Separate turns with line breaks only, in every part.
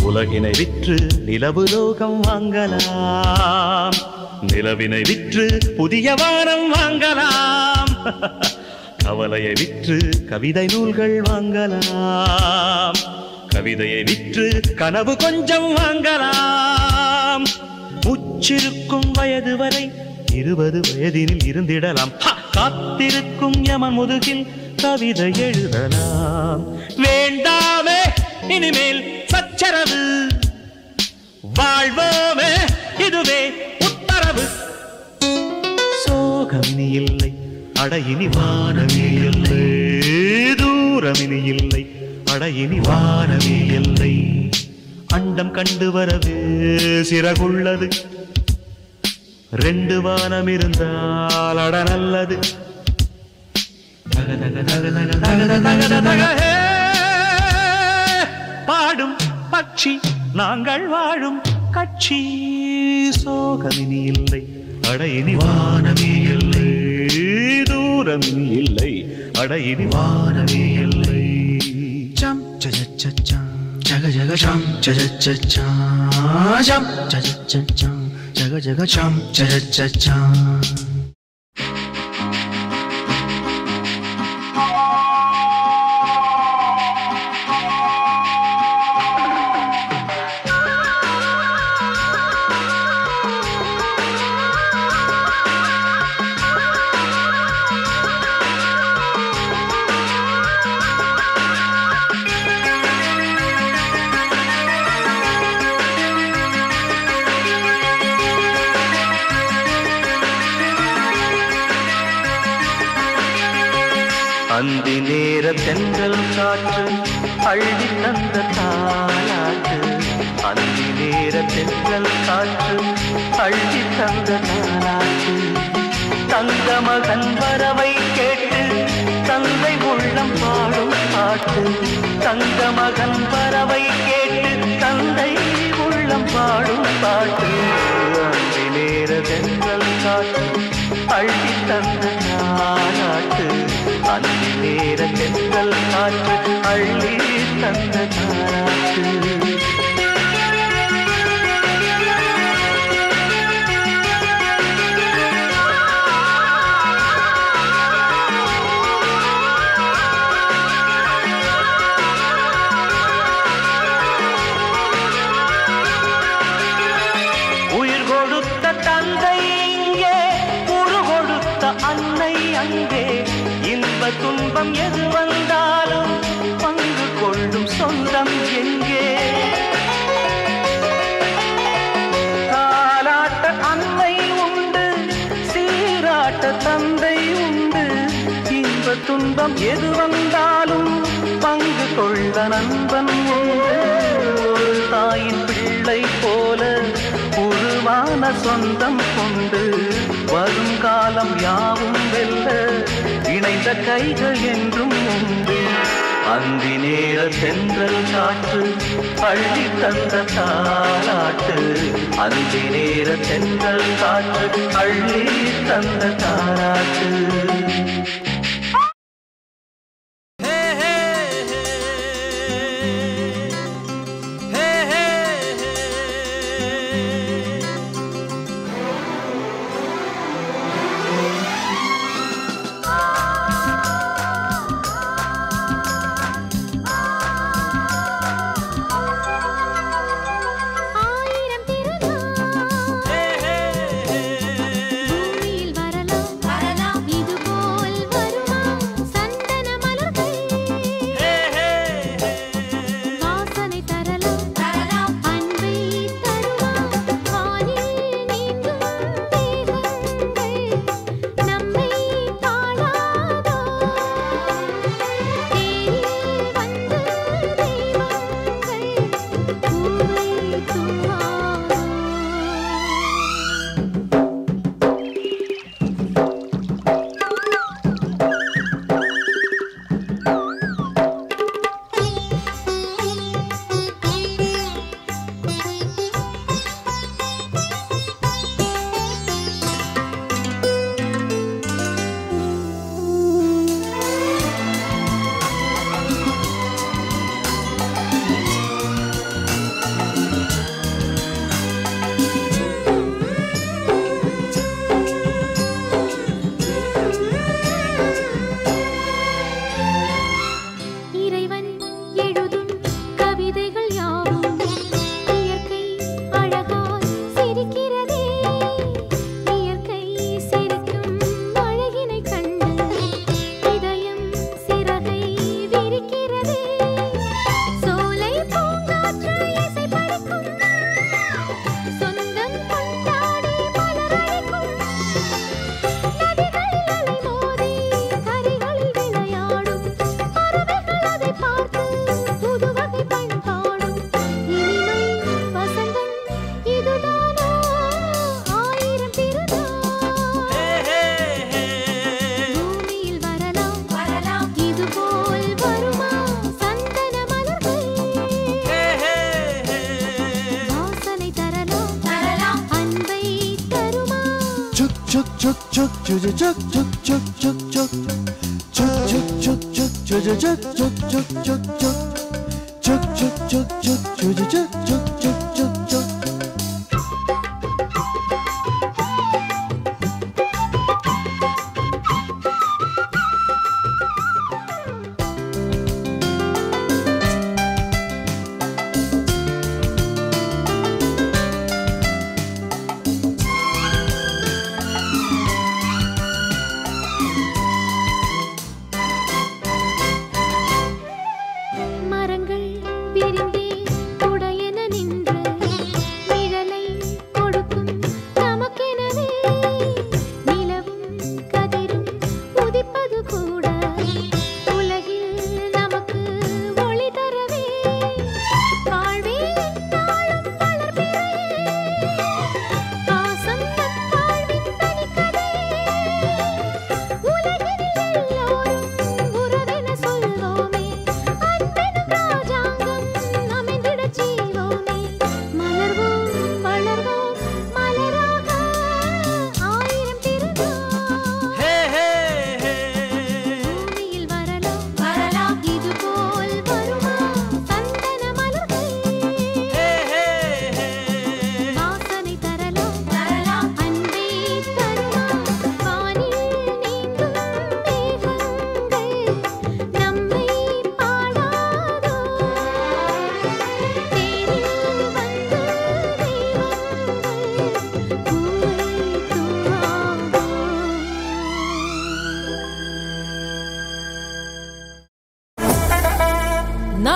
உலகினை விற்று நிலவு லோகம் வாங்கலாம், நிலவினை விற்று புதிய வானம் வாங்கலாம், கவலையை விற்று கவிதை நூல்கள் வாங்கலாம், கவிதையை விற்று கனவு கொஞ்சம் வாங்கலாம். உச்சிருக்கும் வயது வரை 20 வயதினில் இருந்திடலாம், காத்திருக்கும் யமன் முதுகில் கவிதை எழுதலாம். வேண்டாமே இனிமேல் சச்சரவு, வாழ்வோமே இதுவே உத்தரவு. சோகமினி இல்லை, அடையினி வானமே இல்லை, தூரமினி இல்லை, அடையினி வானமே இல்லை. அண்டம் கண்டு வரவே சிறகுள்ளது, 2 வானம் இருந்தால் அட நல்லது. பாடும் பட்சி நாங்கள் வாழும் கட்சி. சோகமினி இல்லை, அடையினி வானமே இல்லை, தூரமினி இல்லை, அடையினி வானமே இல்லை.
ஜம் ஜஜச்சம் ஜக ஜக ஜம் ஜஜச்சம் ஜம் ஜஜச்சம் ஜக ஜக ஜம் ஜஜச்சம்.
அந்தி நேர தென்றல் காற்று அள்ளி தந்த தாலாட்டு, அந்தி நேர தென்றல் காற்று அள்ளி தந்த தாலாட்டு. தங்க மகன் வரவை கேட்டு தந்தை உள்ளம் பாடும் பாட்டு, தங்க மகன் வரவை கேட்டு தந்தை உள்ளம் பாடும் பாட்டு. அந்தி நேர தென்றல் காற்று அள்ளி தந்த தாலாட்டு, அந்தி நேர தென்றல் காற்று அள்ளி தந்த தாலாட்டு. உயிர் கொடுத்த தந்தை இங்கே, உரு கொடுத்த அன்னை அங்கே, இன்ப துன்பம் எது வந்தாலும் பங்கு கொள்ளும் சொந்தம் எங்கே. தாலாட்ட அன்னை உண்டு, சீராட்ட தந்தை உண்டு, இன்ப துன்பம் எது வந்தாலும் பங்கு கொள்ள நண்பன் உண்டு. ஒரு தாயின் பிள்ளை போல உருவான சொந்தம் கொண்டு வரும் காலம் யாவும் வெல்ல இணைந்த கைகள் என்றும் உண்டு. அந்தி நேர தென்றல் காற்று அள்ளி தந்த தாலாட்டு, அந்தி நேர தென்றல் காற்று அள்ளி தந்த தாலாட்டு.
பூமியில் வரலாம் வரலாம் இதுபோல்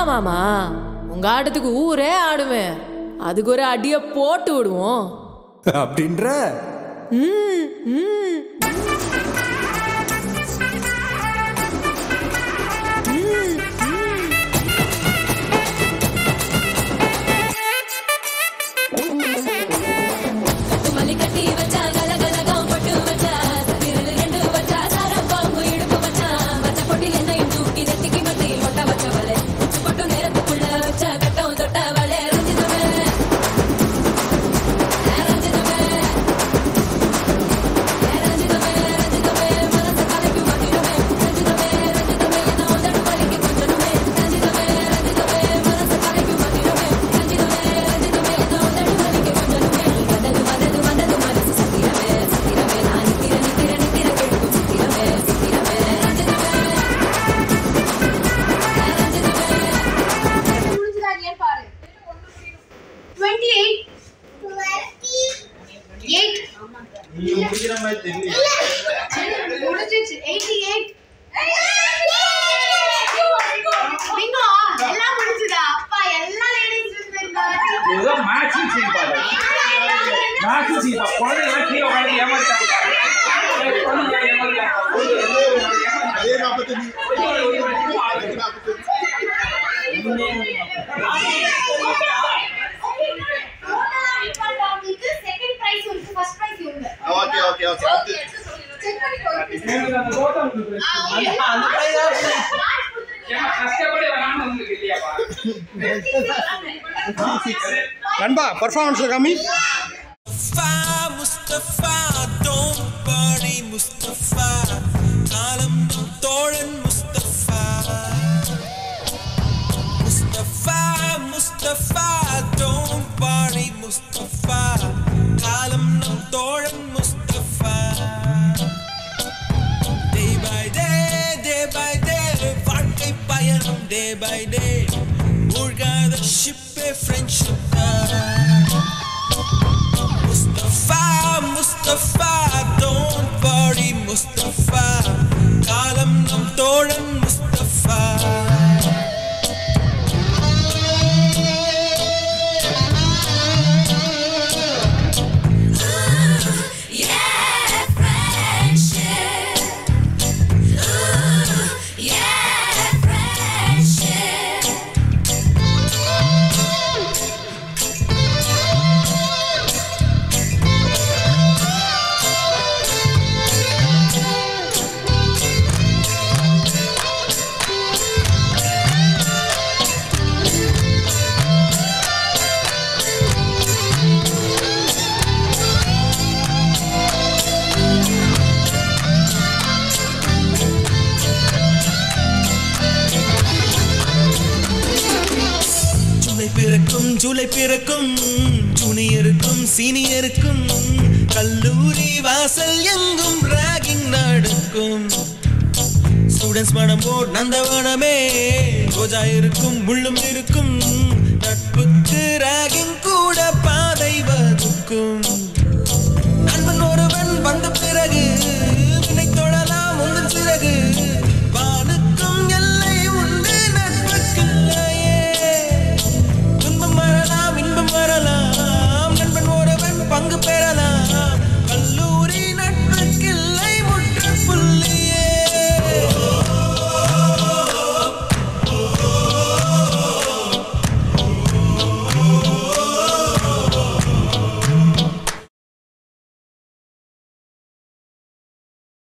மாமா உங்க ஆட்டத்துக்கு ஊரே ஆடுவேன், அதுக்கு ஒரு அடிய போட்டு விடுவோம்
அப்படின்ற.
நண்பா பர்ஃபார்மன்ஸ் காமி.
முஸ்தபா don't worry முஸ்தபா காலம் தோழன் முஸ்தபா முஸ்தபா முஸ்தபா don't worry முஸ்தபா காலம் நம் தோழன் முஸ்தபா day by day வாழ்க்கை பயணம் day by day மூழ்காத ஷிப்பே friendship Mustafa, don't worry Mustafa காலம் நம் தோழன் Mustafa பிறக்கும் ஜூலை பிறக்கும் ஜூனியருக்கும் சீனியருக்கும் கல்லூரி வாசல் எங்கும் ராகிங் நடக்கும் ஸ்டூடெண்ட்ஸ் மனம் போர் நந்தவனமே ரோஜா இருக்கும் முள்ளும் இருக்கும்